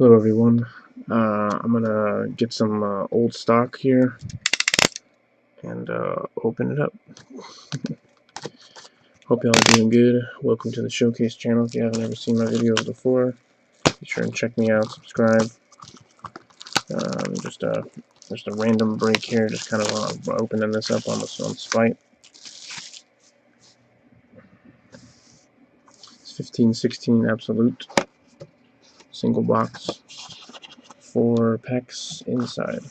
Hello everyone. I'm gonna get some old stock here and open it up. Hope y'all are doing good. Welcome to the Showcase channel. If you haven't ever seen my videos before, be sure and check me out. Subscribe. Just a random break here. Just kind of opening this up on spite. It's 1516 Absolute single box. 4 packs inside.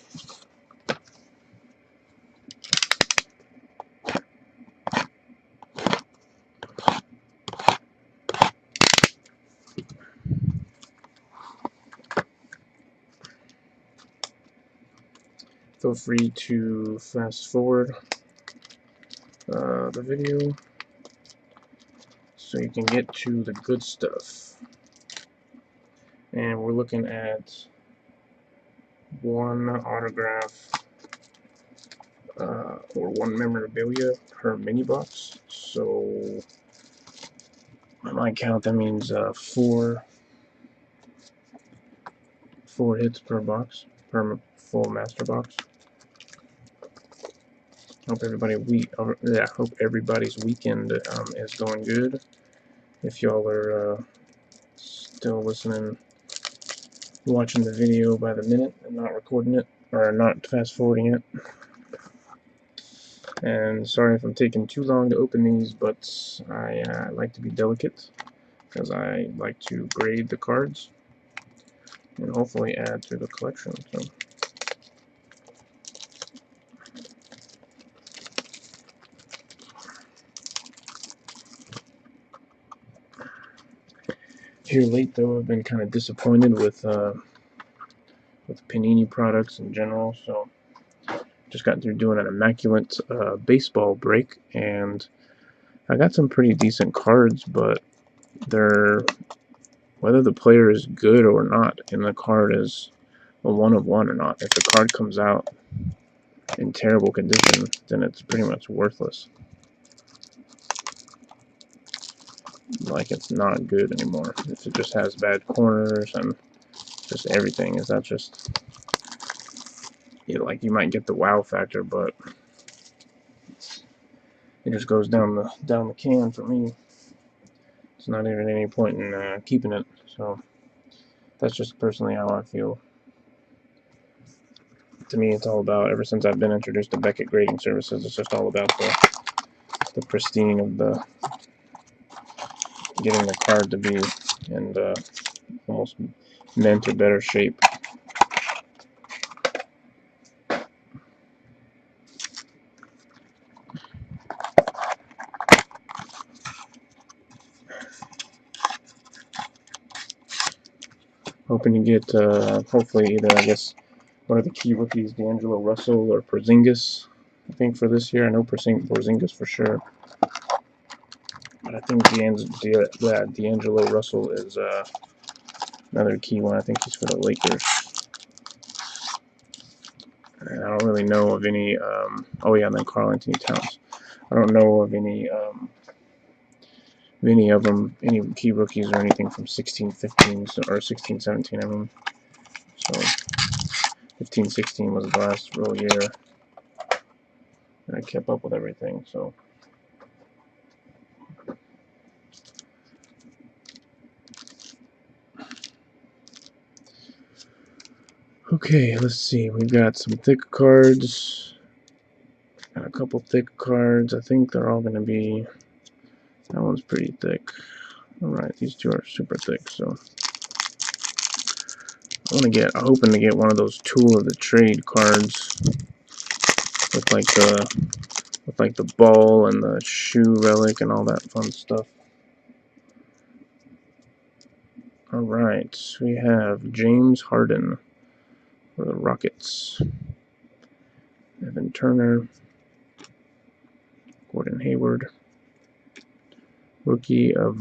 Feel free to fast forward the video so you can get to the good stuff. And we're looking at one autograph or one memorabilia per mini box. So by my count, that means four hits per box, per full master box. Hope everybody's weekend is going good. If y'all are still listening, watching the video by the minute and not recording it or not fast forwarding it. And sorry if I'm taking too long to open these, but I like to be delicate because I like to grade the cards and hopefully add to the collection. So here late though, I've been kind of disappointed with Panini products in general. So just got through doing an immaculate baseball break, and I got some pretty decent cards, but they're whether the player is good or not, and the card is a 1 of 1 or not. If the card comes out in terrible condition, then it's pretty much worthless. Like, it's not good anymore. If it just has bad corners and just everything, is that just, you know, like, you might get the wow factor, but it just goes down the can for me. It's not even any point in keeping it. So that's just personally how I feel. To me, it's all about, ever since I've been introduced to Beckett Grading Services, it's just all about the pristine of the getting the card to be in almost mint or better shape. Hoping to get hopefully either, I guess, one of the key rookies, D'Angelo Russell or Porzingis, I think, for this year. I know Porzingis for sure, but I think D'Angelo Russell is another key one. I think he's for the Lakers. And I don't really know of any. Oh yeah, and then Karl-Anthony Towns. I don't know of any of them, any key rookies or anything from 16-15 or 16-17. I mean, so 15-16 was the last real year, and I kept up with everything. So. Okay, let's see. We've got some thick cards. Got a couple thick cards. I think they're all going to be... That one's pretty thick. Alright, these two are super thick, so... I'm hoping to get one of those Tool of the Trade cards with like the ball and the shoe relic and all that fun stuff. Alright, we have James Harden for the Rockets. Evan Turner. Gordon Hayward. Rookie of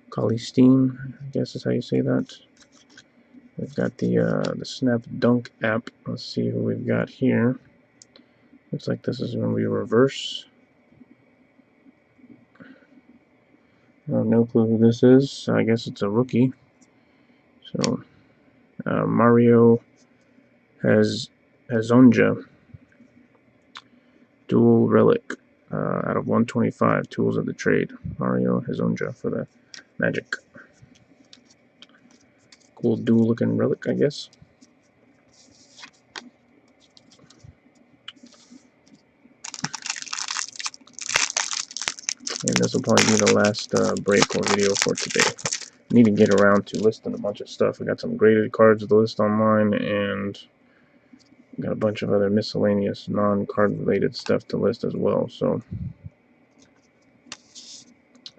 Collie Steen, I guess is how you say that. We've got the Snap Dunk app. Let's see who we've got here. Looks like this is going to be reverse. I have no clue who this is. I guess it's a rookie. Mario Hezonja, dual relic out of 125. Tools of the trade. Mario Hezonja for the Magic. Cool dual looking relic, I guess. And this will probably be the last break or video for today. I need to get around to listing a bunch of stuff. I got some graded cards to list online, and got a bunch of other miscellaneous non-card related stuff to list as well. So,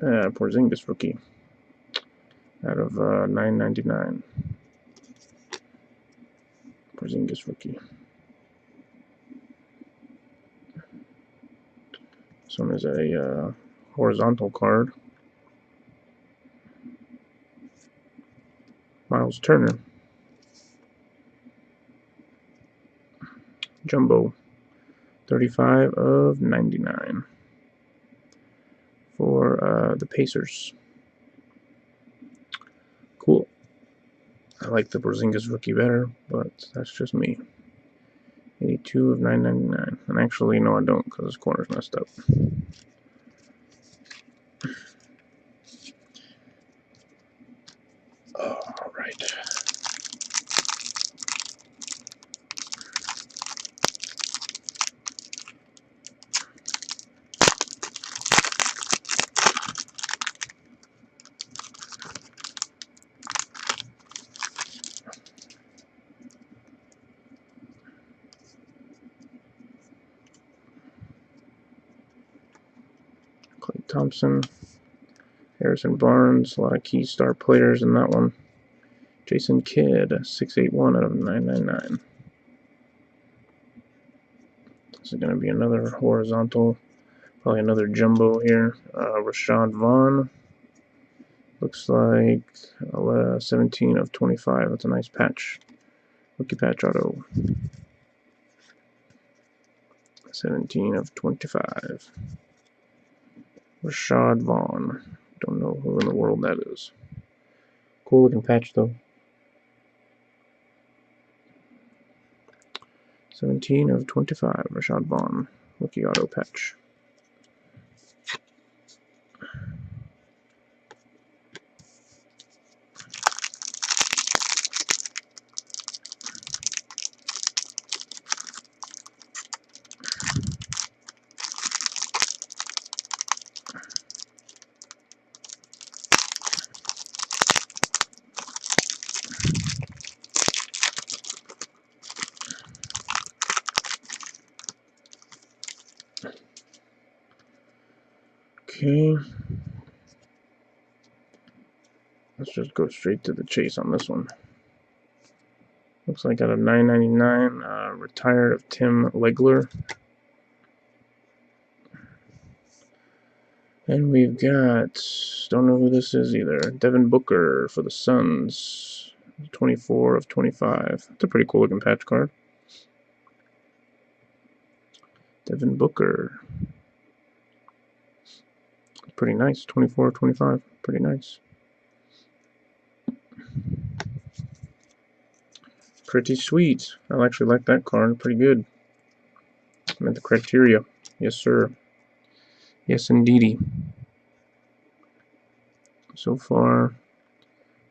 Porzingis rookie out of $9.99. Porzingis rookie. This one is a horizontal card. Miles Turner. Jumbo. 35 of 99 for the Pacers. Cool. I like the Porzingis rookie better, but that's just me. 82 of 999. And actually, no, I don't, because this corner's messed up. All right. Klay Thompson, Harrison Barnes, a lot of key star players in that one. Jason Kidd, 681 out of 999. This is going to be another horizontal, probably another jumbo here. Rashad Vaughn, looks like 17 of 25. That's a nice patch. Rookie patch auto. 17 of 25. Rashad Vaughn. Don't know who in the world that is. Cool looking patch though. 17 of 25. Rashad Vaughn. Rookie auto patch. Okay. Let's just go straight to the chase on this one. Looks like out of $9.99, retired of Tim Legler. And we've got, don't know who this is either, Devin Booker for the Suns. 24 of 25. That's a pretty cool looking patch card. Devin Booker. Pretty nice. 24 of 25. Pretty nice. Pretty sweet. I actually like that card. Pretty good. I'm at the criteria. Yes, sir. Yes, indeedy. So far,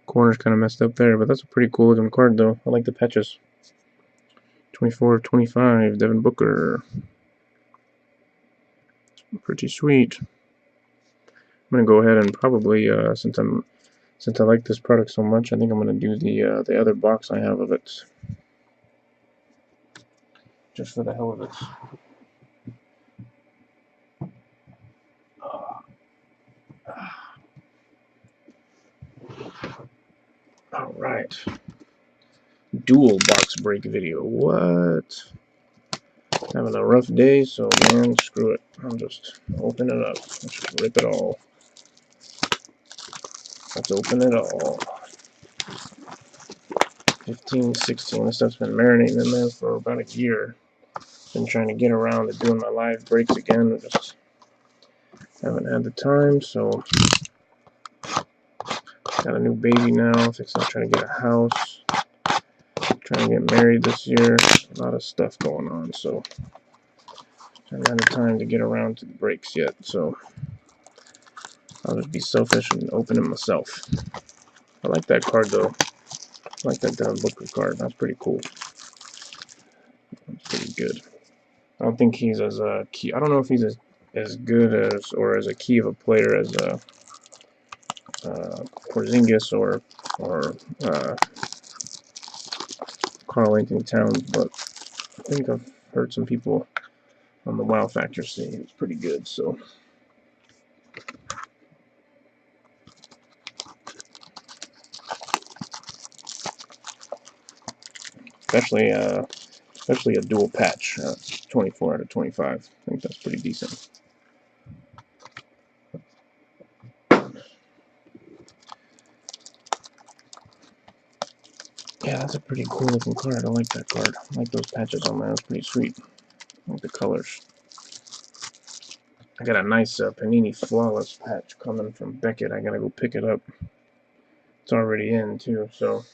corner's kind of messed up there, but that's a pretty cool looking card, though. I like the patches. 24 of 25. Devin Booker. Pretty sweet. I'm gonna go ahead and probably, since I like this product so much, I think I'm gonna do the other box I have of it, just for the hell of it. All right. Dual box break video. What? Having a rough day, so man, screw it. I'll just open it up. Let's just rip it all. Let's open it all. 15, 16. This stuff's been marinating in there for about a year. Been trying to get around to doing my live breaks again. I just haven't had the time, so got a new baby now. Fixing to try to get a house. gonna get married this year. A lot of stuff going on, so I haven't had the time to get around to the breaks yet. So I'll just be selfish and open it myself. I like that card though. I like that Devin Booker card. That's pretty cool. That's pretty good. I don't think he's as key. I don't know if he's as good as or as a key of a player as Porzingis or Karl Anthony Towns, but I think I've heard some people on the Wow Factor say he was pretty good. So especially a dual patch, 24 out of 25. I think that's pretty decent. Yeah, that's a pretty cool looking card. I like that card. I like those patches on there. That's pretty sweet. I like the colors. I got a nice Panini Flawless patch coming from Beckett. I gotta go pick it up. It's already in too, so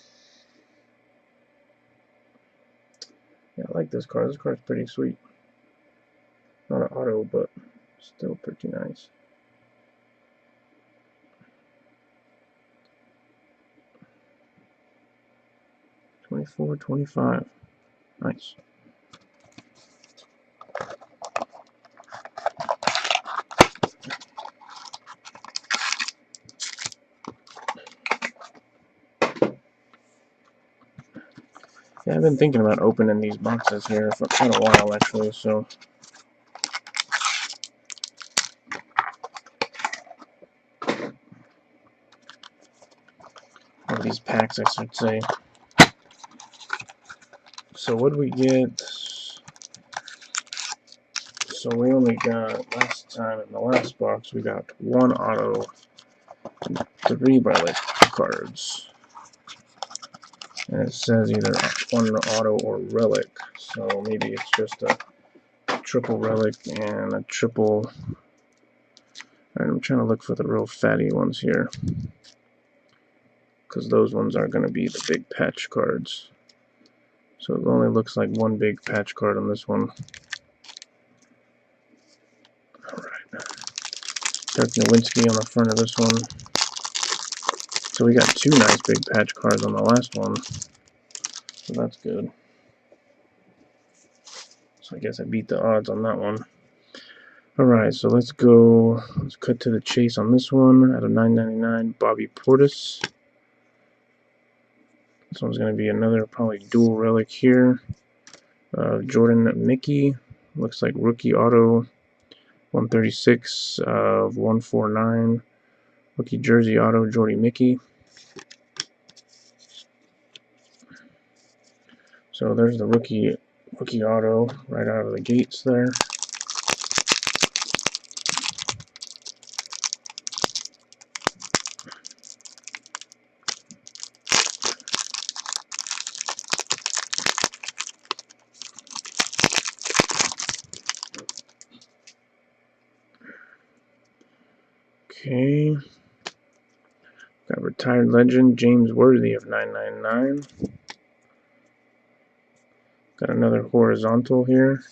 yeah, I like this card. This card's pretty sweet. Not an auto, but still pretty nice. $24, $25. Nice. Yeah, I've been thinking about opening these boxes here for quite a while, actually, so or these packs, I should say. So what did we get? So we only got, last time in the last box, we got one auto and 3 relic cards. And it says either one auto or relic, so maybe it's just a triple relic and a triple. I'm trying to look for the real fatty ones here, because those ones are going to be the big patch cards. So it only looks like one big patch card on this one. Alright. Dirk Nowitzki on the front of this one. So we got 2 nice big patch cards on the last one. So that's good. So I guess I beat the odds on that one. Alright, so let's go. Let's cut to the chase on this one. Out of $9.99, Bobby Portis. This one's going to be another probably dual relic here. Jordan Mickey. Looks like rookie auto. 136 of 149. Rookie jersey auto, Jordy Mickey. So there's the rookie auto right out of the gates there. Okay. Got retired legend James Worthy of 999. Got another horizontal here.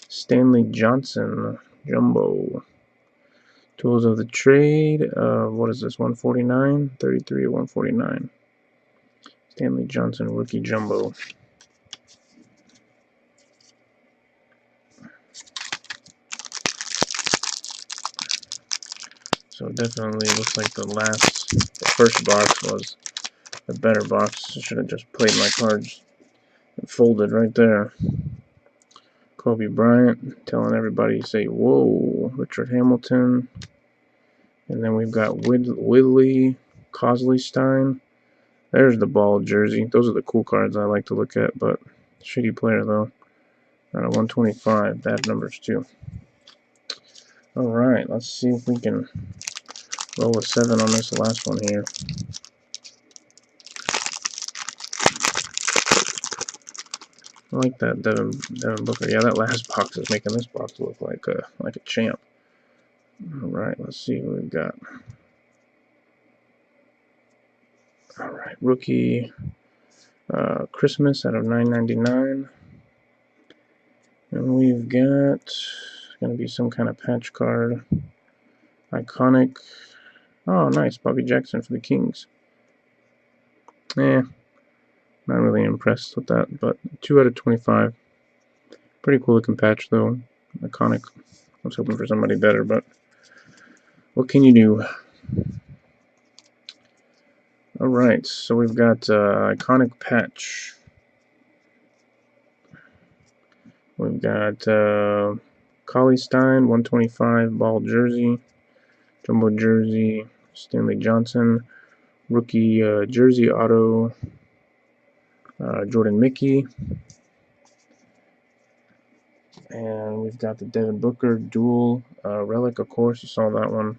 Stanley Johnson Jumbo. Tools of the trade. What is this? 149? 33 of 149. Stanley Johnson rookie jumbo. So definitely looks like the first box was the better box. I should have just played my cards and folded right there. Kobe Bryant telling everybody to say whoa. Richard Hamilton. And then we've got Willie Cosley-Stein. There's the ball jersey. Those are the cool cards I like to look at, but shitty player though. Out of 125, bad numbers too. Alright, let's see if we can roll a 7 on this last one here. I like that Devin Booker. Yeah, that last box is making this box look like a champ. Alright, let's see what we've got. Alright, rookie Christmas out of $9.99. And we've got, going to be some kind of patch card. Iconic. Oh, nice. Bobby Jackson for the Kings. Not really impressed with that, but 2 out of 25. Pretty cool looking patch, though. Iconic. I was hoping for somebody better, but what can you do? Alright, so we've got Iconic patch. We've got Collie Stein, 125, ball jersey, jumbo jersey, Stanley Johnson, rookie jersey auto, Jordan Mickey, and we've got the Devin Booker dual relic, of course, you saw that one.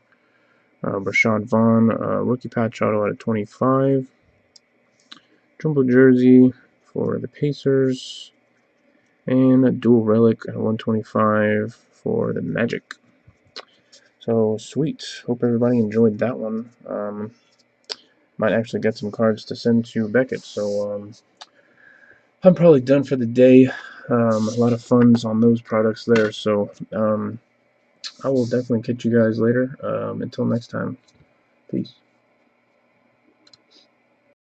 Brashad Vaughn, rookie patch auto at 25, jumbo jersey for the Pacers, and a dual relic at 125 for the Magic. So sweet. Hope everybody enjoyed that one. Might actually get some cards to send to Beckett. So I'm probably done for the day. A lot of funds on those products there. So I will definitely catch you guys later. Until next time. Peace.